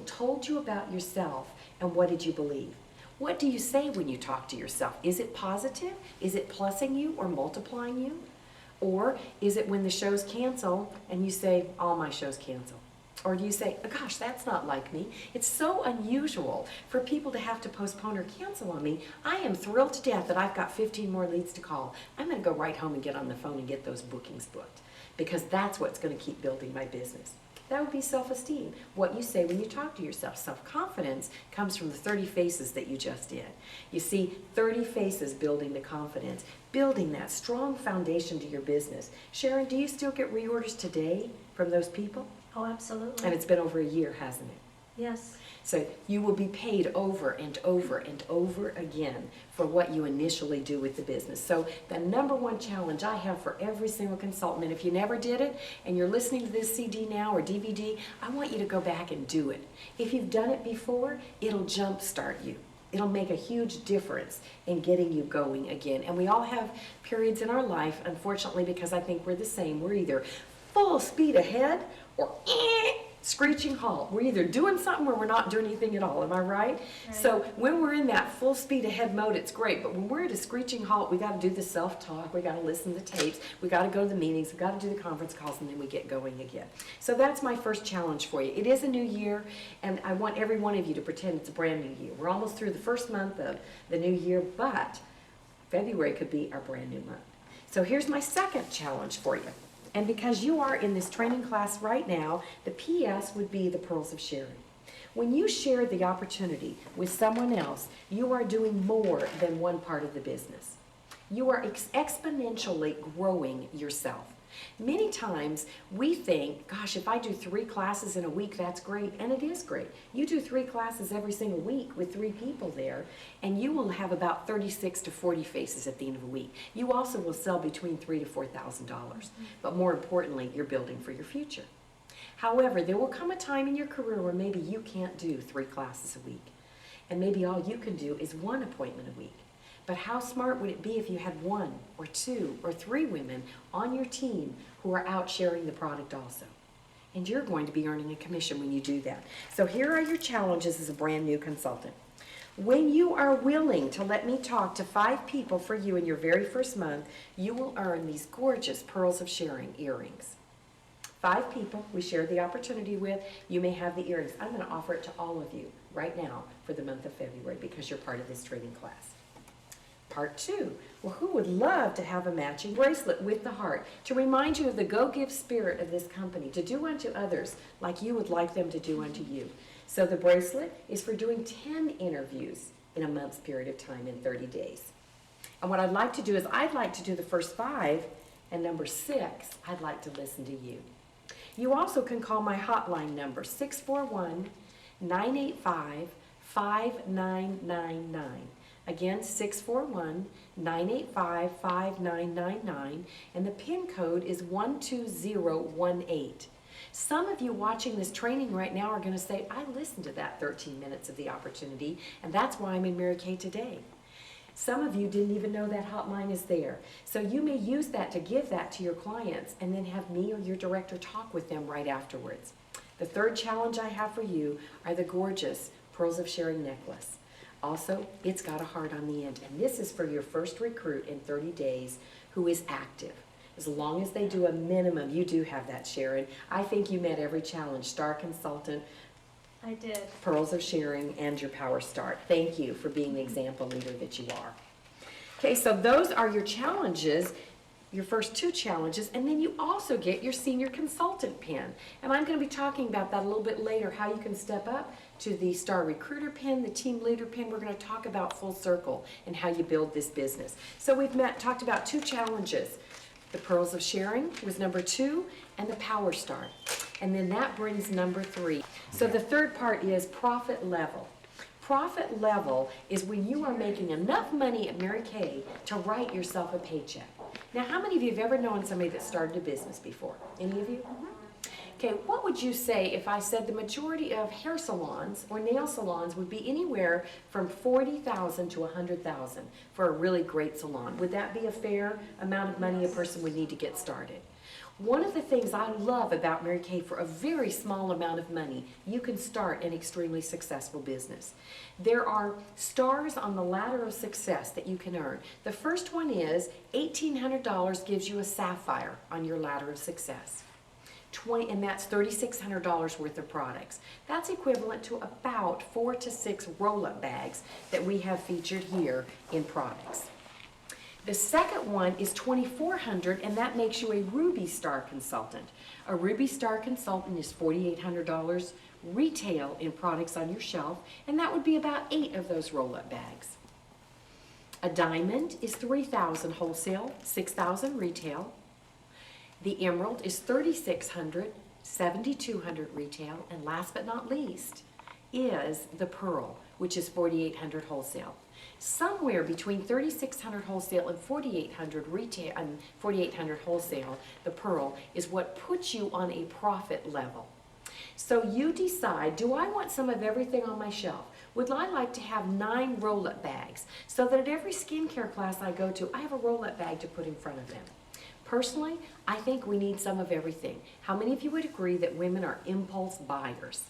told you about yourself, and what did you believe? What do you say when you talk to yourself? Is it positive? Is it plussing you or multiplying you? Or is it when the shows cancel and you say, all my shows cancel? Or do you say, oh gosh, that's not like me. It's so unusual for people to have to postpone or cancel on me. I am thrilled to death that I've got 15 more leads to call. I'm going to go right home and get on the phone and get those bookings booked, because that's what's going to keep building my business. That would be self-esteem, what you say when you talk to yourself. Self-confidence comes from the 30 faces that you just did. You see, 30 faces building the confidence, building that strong foundation to your business. Sharon, do you still get reorders today from those people? Oh, absolutely. And it's been over a year, hasn't it? Yes. So you will be paid over and over and over again for what you initially do with the business. So the number one challenge I have for every single consultant, and if you never did it and you're listening to this CD now or DVD, I want you to go back and do it. If you've done it before, it'll jumpstart you. It'll make a huge difference in getting you going again. And we all have periods in our life, unfortunately, because I think we're the same. We're either full speed ahead or screeching halt. We're either doing something or we're not doing anything at all. Am I right? So when we're in that full speed ahead mode, it's great. But when we're at a screeching halt, we got to do the self-talk. We got to listen to the tapes. We got to go to the meetings. We got to do the conference calls, and then we get going again. So that's my first challenge for you. It is a new year, and I want every one of you to pretend it's a brand new year. We're almost through the first month of the new year, but February could be our brand new month. So here's my second challenge for you. And because you are in this training class right now, the PS would be the pearls of sharing. When you share the opportunity with someone else, you are doing more than one part of the business. You are exponentially growing yourself. Many times we think, gosh, if I do 3 classes in a week, that's great. And it is great. You do 3 classes every single week with 3 people there, and you will have about 36 to 40 faces at the end of a week. You also will sell between $3,000 to $4,000. But more importantly, you're building for your future. However, there will come a time in your career where maybe you can't do 3 classes a week. And maybe all you can do is 1 appointment a week. But how smart would it be if you had 1 or 2 or 3 women on your team who are out sharing the product also? And you're going to be earning a commission when you do that. So here are your challenges as a brand new consultant. When you are willing to let me talk to 5 people for you in your very first month, you will earn these gorgeous pearls of sharing earrings. 5 people we share the opportunity with. You may have the earrings. I'm going to offer it to all of you right now for the month of February because you're part of this training class. Part 2, well, who would love to have a matching bracelet with the heart to remind you of the go-give spirit of this company, to do unto others like you would like them to do unto you. So the bracelet is for doing 10 interviews in a month's period of time in 30 days. And what I'd like to do is I'd like to do the first 5, and number 6, I'd like to listen to you. You also can call my hotline number, 641-985-5999. Again, 641-985-5999, and the PIN code is 12018. Some of you watching this training right now are going to say, I listened to that 13 minutes of the opportunity, and that's why I'm in Mary Kay today. Some of you didn't even know that hotline is there. So you may use that to give that to your clients and then have me or your director talk with them right afterwards. The third challenge I have for you are the gorgeous Pearls of Sharing necklace. Also, it's got a heart on the end, and this is for your first recruit in 30 days who is active. As long as they do a minimum, you do have that, Sharon. I think you met every challenge. Star Consultant, I did. Pearls of Sharing, and your Power Start. Thank you for being the example leader that you are. Okay, so those are your challenges, your first 2 challenges, and then you also get your Senior Consultant pin. And I'm going to be talking about that a little bit later, how you can step up to the Star Recruiter pin, the Team Leader pin. We're going to talk about full circle and how you build this business. So we've talked about 2 challenges. The Pearls of Sharing was number 2, and the Power Start. And then that brings number 3. So the third part is profit level. Profit level is when you are making enough money at Mary Kay to write yourself a paycheck. Now, how many of you have ever known somebody that started a business before? Any of you? Okay, what would you say if I said the majority of hair salons or nail salons would be anywhere from $40,000 to $100,000 for a really great salon? Would that be a fair amount of money a person would need to get started? One of the things I love about Mary Kay, for a very small amount of money, you can start an extremely successful business. There are stars on the ladder of success that you can earn. The first one is $1,800 gives you a sapphire on your ladder of success. And that's $3,600 worth of products. That's equivalent to about 4 to 6 roll-up bags that we have featured here in products. The second one is $2,400, and that makes you a Ruby Star Consultant. A Ruby Star Consultant is $4,800 retail in products on your shelf, and that would be about 8 of those roll-up bags. A Diamond is $3,000 wholesale, $6,000 retail. The Emerald is $3,600, $7,200 retail, and last but not least is the Pearl, which is $4,800 wholesale. Somewhere between $3,600 wholesale and $4,800 retail and $4,800 wholesale, the Pearl is what puts you on a profit level. So you decide, do I want some of everything on my shelf? Would I like to have 9 roll-up bags so that at every skincare class I go to, I have a roll-up bag to put in front of them? Personally, I think we need some of everything. How many of you would agree that women are impulse buyers?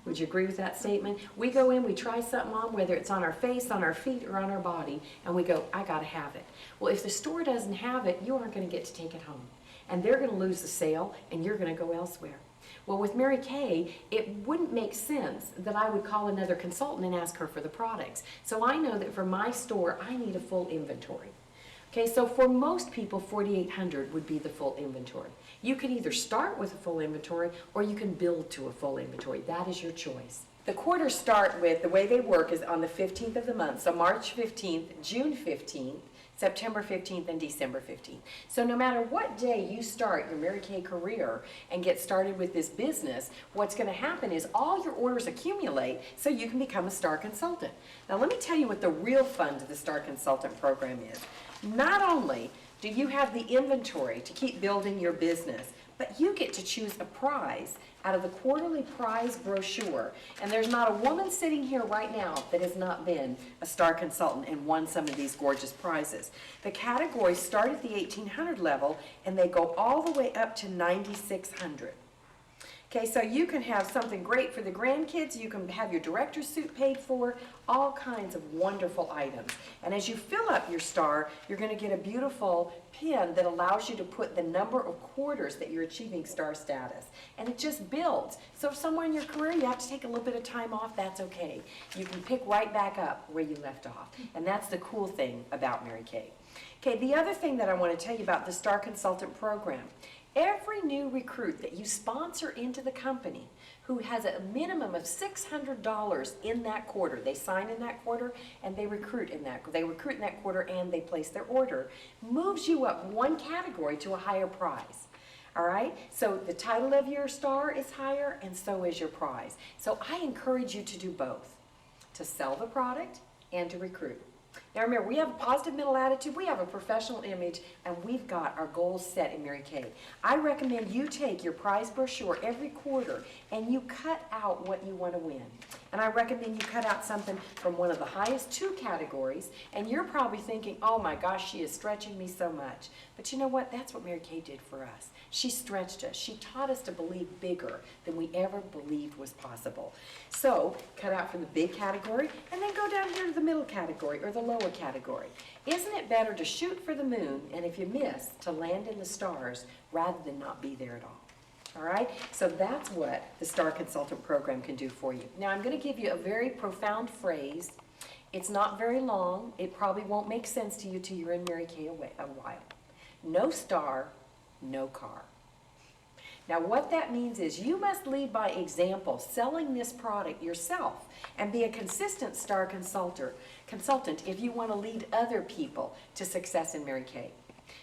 Would you agree with that statement? We go in, we try something on, whether it's on our face, on our feet, or on our body, and we go, I gotta have it. Well, if the store doesn't have it, you aren't gonna get to take it home. And they're gonna lose the sale, and you're gonna go elsewhere. Well, with Mary Kay, it wouldn't make sense that I would call another consultant and ask her for the products. So I know that for my store, I need a full inventory. Okay, so for most people, $4,800 would be the full inventory. You can either start with a full inventory or you can build to a full inventory. That is your choice. The quarters start with, the way they work is on the 15th of the month, so March 15th, June 15th, September 15th, and December 15th. So no matter what day you start your Mary Kay career and get started with this business, what's going to happen is all your orders accumulate so you can become a Star Consultant. Now let me tell you what the real fun to the Star Consultant program is. Not only do you have the inventory to keep building your business, but you get to choose a prize out of the quarterly prize brochure. And there's not a woman sitting here right now that has not been a Star Consultant and won some of these gorgeous prizes. The categories start at the 1,800 level and they go all the way up to 9,600. Okay, so you can have something great for the grandkids, you can have your director's suit paid for, all kinds of wonderful items. And as you fill up your star, you're going to get a beautiful pin that allows you to put the number of quarters that you're achieving star status. And it just builds. So if somewhere in your career you have to take a little bit of time off, that's okay. You can pick right back up where you left off. And that's the cool thing about Mary Kay. Okay, the other thing that I want to tell you about the Star Consultant program. Every new recruit that you sponsor into the company who has a minimum of $600 in that quarter, they sign in that quarter and they recruit in that quarter and they place their order, moves you up one category to a higher prize. All right, so the title of your star is higher and so is your prize. So I encourage you to do both, to sell the product and to recruit. Now remember, we have a positive mental attitude, we have a professional image, and we've got our goals set in Mary Kay. I recommend you take your prize brochure every quarter and you cut out what you want to win. And I recommend you cut out something from one of the highest 2 categories, and you're probably thinking, oh my gosh, she is stretching me so much. But you know what? That's what Mary Kay did for us. She stretched us. She taught us to believe bigger than we ever believed was possible. So cut out from the big category and then go down here to the middle category or the lower category. Isn't it better to shoot for the moon and if you miss, to land in the stars rather than not be there at all? All right, so that's what the Star Consultant program can do for you. Now I'm going to give you a very profound phrase. It's not very long. It probably won't make sense to you till you're in Mary Kay a while. No star, no car. Now what that means is you must lead by example, selling this product yourself and be a consistent Star Consultant if you want to lead other people to success in Mary Kay.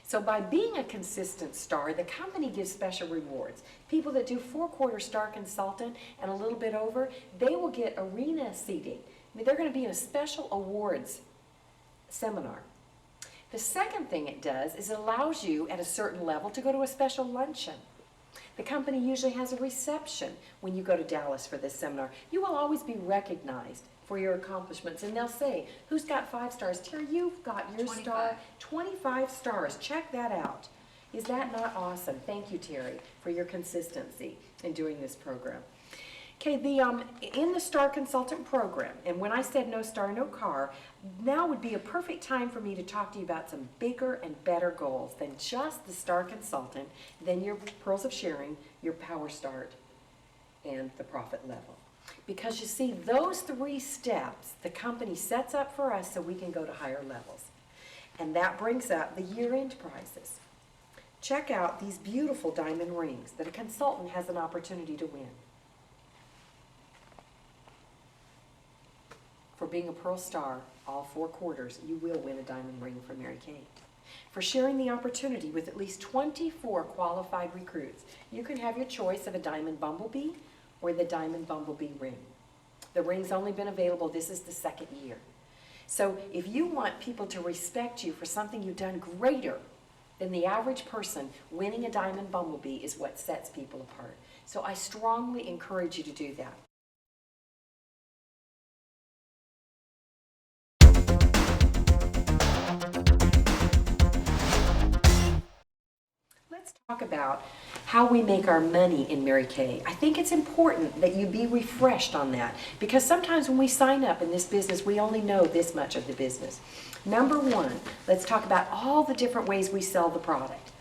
So by being a consistent star, the company gives special rewards. People that do 4-quarter Star Consultant and a little bit over, they will get arena seating. I mean, they're going to be in a special awards seminar. The second thing it does is it allows you at a certain level to go to a special luncheon. The company usually has a reception when you go to Dallas for this seminar. You will always be recognized for your accomplishments, and they'll say, who's got 5 stars? Terry, you've got your 25. star, 25 stars. Check that out. Is that not awesome? Thank you, Terry, for your consistency in doing this program. Okay, in the Star Consultant program, and when I said no star, no car, now would be a perfect time for me to talk to you about some bigger and better goals than just the Star Consultant, then your Pearls of Sharing, your Power Start, and the profit level. Because you see, those 3 steps the company sets up for us so we can go to higher levels. And that brings up the year-end prizes. Check out these beautiful diamond rings that a consultant has an opportunity to win. For being a Pearl Star, all 4 quarters, you will win a diamond ring from Mary Kay. For sharing the opportunity with at least 24 qualified recruits, you can have your choice of a diamond bumblebee or the diamond bumblebee ring. The ring's only been available, this is the 2nd year. So if you want people to respect you for something you've done greater than the average person, winning a diamond bumblebee is what sets people apart. So I strongly encourage you to do that. Let's talk about how we make our money in Mary Kay. I think it's important that you be refreshed on that, because sometimes when we sign up in this business, we only know this much of the business. Number 1, let's talk about all the different ways we sell the product.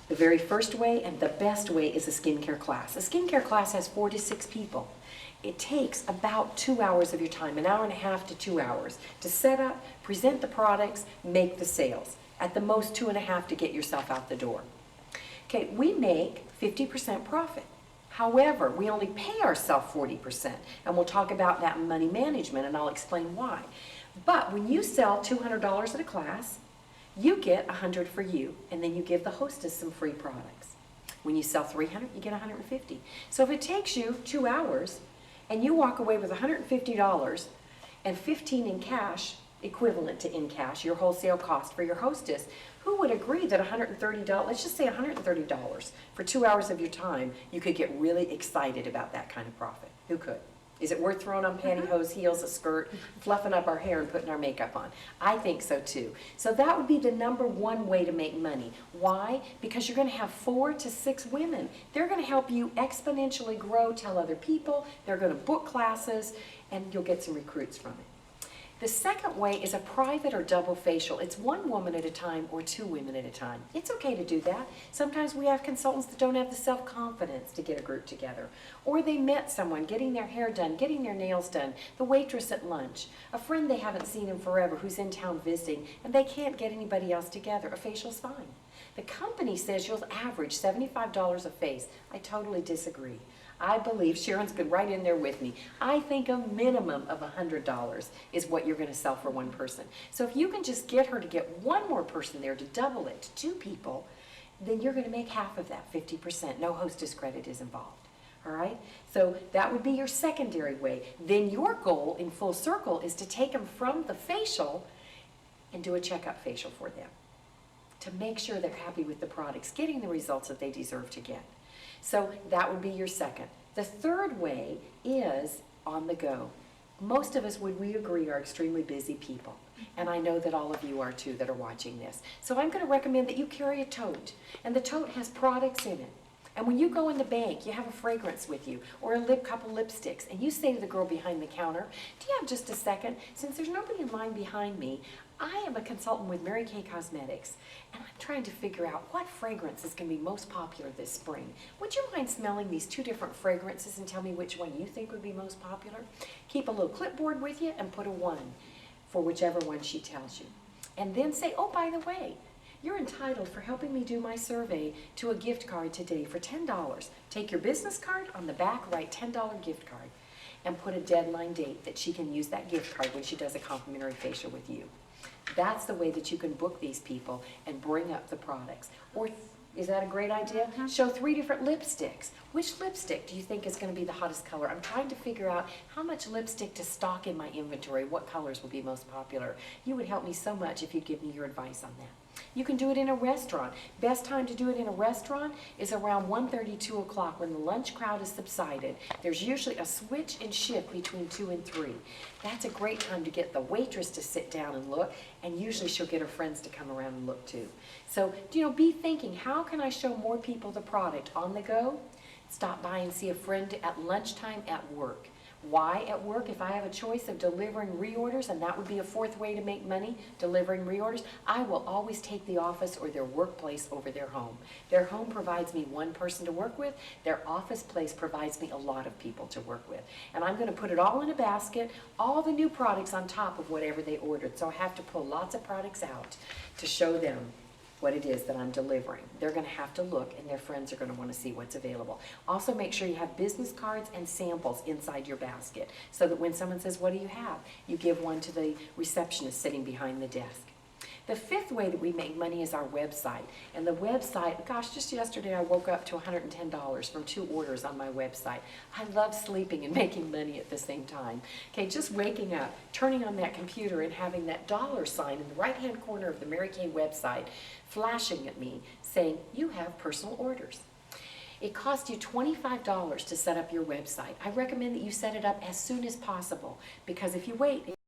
The very first way and the best way is a skincare class. A skincare class has 4 to 6 people. It takes about 2 hours of your time, 1.5 hours to 2 hours, to set up, present the products, make the sales. At the most 2.5 to get yourself out the door. Okay, we make 50% profit. However, we only pay ourselves 40%, and we'll talk about that in money management, and I'll explain why. But when you sell $200 at a class, you get $100 for you, and then you give the hostess some free products. When you sell $300, you get $150. So if it takes you 2 hours, and you walk away with $150 and $15 in cash, equivalent to in cash, your wholesale cost for your hostess, who would agree that $130, let's just say $130 for 2 hours of your time, you could get really excited about that kind of profit? Who could? Is it worth throwing on pantyhose, heels, a skirt, fluffing up our hair and putting our makeup on? I think so too. So that would be the number 1 way to make money. Why? Because you're going to have 4 to 6 women. They're going to help you exponentially grow, tell other people, they're going to book classes, and you'll get some recruits from it. The second way is a private or double facial. It's 1 woman at a time or 2 women at a time. It's okay to do that. Sometimes we have consultants that don't have the self-confidence to get a group together. Or they met someone getting their hair done, getting their nails done, the waitress at lunch, a friend they haven't seen in forever who's in town visiting, and they can't get anybody else together. A facial's fine. The company says you'll average $75 a face. I totally disagree. I believe, Sharon's been right in there with me, I think a minimum of $100 is what you're going to sell for 1 person. So if you can just get her to get 1 more person there to double it to 2 people, then you're going to make half of that, 50%. No hostess credit is involved. All right? So that would be your secondary way. Then your goal in full circle is to take them from the facial and do a checkup facial for them to make sure they're happy with the products, getting the results that they deserve to get. So that would be your second. The third way is on the go. Most of us, would we agree, are extremely busy people. And I know that all of you are too that are watching this. So I'm going to recommend that you carry a tote. And the tote has products in it. And when you go in the bank, you have a fragrance with you or a couple lipsticks. And you say to the girl behind the counter, do you have just a second? Since there's nobody in line behind me, I am a consultant with Mary Kay Cosmetics, and I'm trying to figure out what fragrance is going to be most popular this spring. Would you mind smelling these 2 different fragrances and tell me which one you think would be most popular? Keep a little clipboard with you and put a 1 for whichever one she tells you. And then say, oh, by the way, you're entitled for helping me do my survey to a gift card today for $10. Take your business card, on the back write $10 gift card, and put a deadline date that she can use that gift card when she does a complimentary facial with you. That's the way that you can book these people and bring up the products. Or is that a great idea? Show 3 different lipsticks. Which lipstick do you think is going to be the hottest color? I'm trying to figure out how much lipstick to stock in my inventory, what colors will be most popular. You would help me so much if you'd give me your advice on that. You can do it in a restaurant. Best time to do it in a restaurant is around 1:30, 2 o'clock when the lunch crowd has subsided. There's usually a switch and shift between 2 and 3. That's a great time to get the waitress to sit down and look, and usually she'll get her friends to come around and look too. So, be thinking, how can I show more people the product on the go? Stop by and see a friend at lunchtime at work. Why at work? If I have a choice of delivering reorders, and that would be a fourth way to make money, delivering reorders, I will always take the office or their workplace over their home. Their home provides me one person to work with. Their office place provides me a lot of people to work with. And I'm going to put it all in a basket, all the new products on top of whatever they ordered. So I have to pull lots of products out to show them what it is that I'm delivering. They're going to have to look, and their friends are going to want to see what's available. Also, make sure you have business cards and samples inside your basket so that when someone says, "What do you have?" you give one to the receptionist sitting behind the desk. The fifth way that we make money is our website. And the website, gosh, just yesterday I woke up to $110 from 2 orders on my website. I love sleeping and making money at the same time. Okay, just waking up, turning on that computer and having that dollar sign in the right-hand corner of the Mary Kay website flashing at me saying, "You have personal orders." It costs you $25 to set up your website. I recommend that you set it up as soon as possible, because if you wait